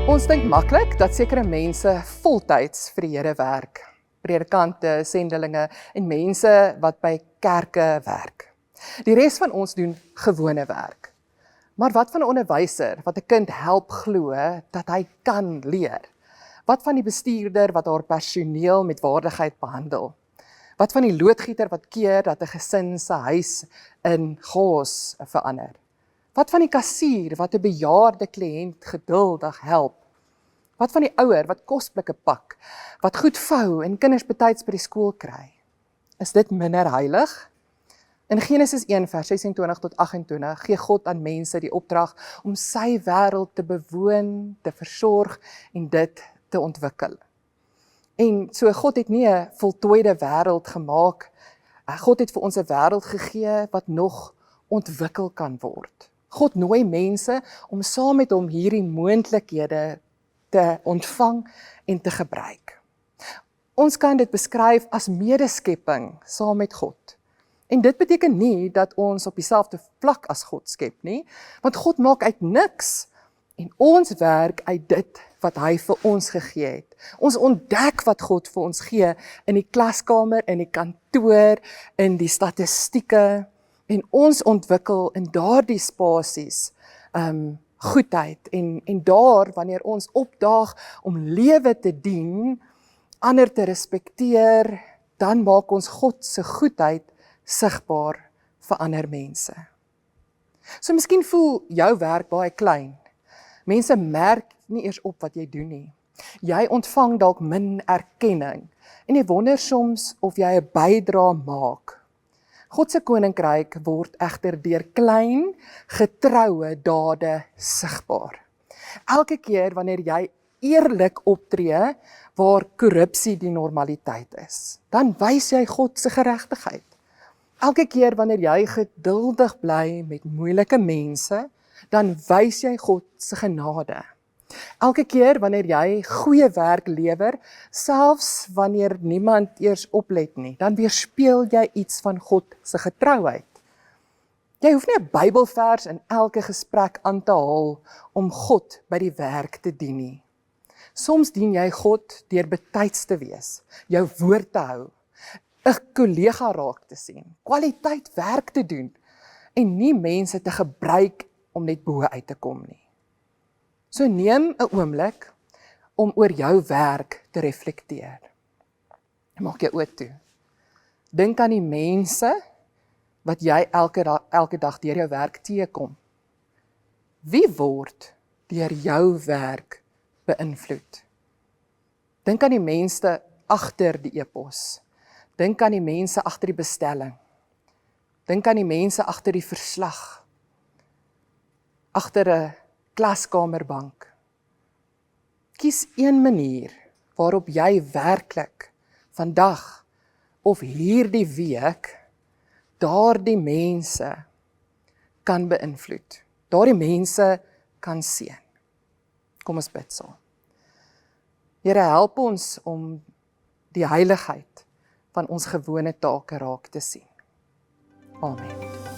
Ons dink maklik dat sekere mense voltyds vir die Here werk. Predikante, sendelinge en mense wat by kerke werk. Die res van ons doen gewone werk. Maar wat van 'n onderwyser wat 'n kind help glo dat hy kan leer? Wat van die bestuurder wat haar personeel met waardigheid behandel? Wat van die loodgieter wat keer dat 'n gesin se huis in chaos verander? Wat van die kassier wat 'n bejaarde kliënt geduldig help? Wat van die ouer wat kosblikke pak, wat goed vou en kinders betyds by die skool kry? Is dit minder heilig? In Genesis 1 vers 26 tot 28 gee God aan mense die opdrag om sy wêreld te bewoon, te versorg en dit te ontwikkel. En so God het nie 'n voltooide wêreld gemaak. God het vir ons 'n wêreld gegee wat nog ontwikkel kan word. God nooi mense om saam met hom hierdie moontlikhede te ontvang en te gebruik. Ons kan dit beskryf as medeskepping saam met God. En dit beteken nie dat ons op dieselfde vlak as God skep nie, want God maak uit niks en ons werk uit dit wat hy vir ons gegee het. Ons ontdek wat God vir ons gee in die klaskamer, in die kantoor, in die statistieke en ons ontwikkel in daardie spasies goedheid en daar wanneer ons opdaag om lewe te dien, ander te respekteer, dan maak ons God se goedheid sigbaar vir ander mense. So miskien voel jou werk baie klein. Mense merk nie eers op wat jy doen nie. Jy ontvang dalk min erkenning en jy wonder soms of jy 'n bydrae maak. God se koninkryk word egter deur klein, getroue dade sigbaar. Elke keer wanneer jy eerlik optree waar korrupsie die normaliteit is, dan wys jy God se geregtigheid. Elke keer wanneer jy geduldig bly met moeilike mense, dan wys jy God se genade. Elke keer wanneer jy goeie werk lewer, selfs wanneer niemand eers oplet nie, dan weerspieël jy iets van God se getrouheid. Jy hoef nie 'n Bybelvers in elke gesprek aan te haal om God by die werk te dien nie. Soms dien jy God deur betyds te wees, jou woord te hou, 'n kollega raak te sien, kwaliteit werk te doen en nie mense te gebruik om net bo uit te kom nie. So neem 'n oomblik om oor jou werk te reflekteer. Maak jou oë toe. Dink aan die mense wat jy elke dag deur jou werk teekom. Wie word deur jou werk beïnvloed? Dink aan die mense agter die e-pos. Dink aan die mense agter die bestelling. Dink aan die mense agter die verslag. Agter 'n klaskamerbank. Kies een manier waarop jy werklik vandag of hierdie week daardie mense kan beïnvloed. Daardie mense kan seën. Kom ons bid saam. Here, help ons om die heiligheid van ons gewone take raak te sien. Amen.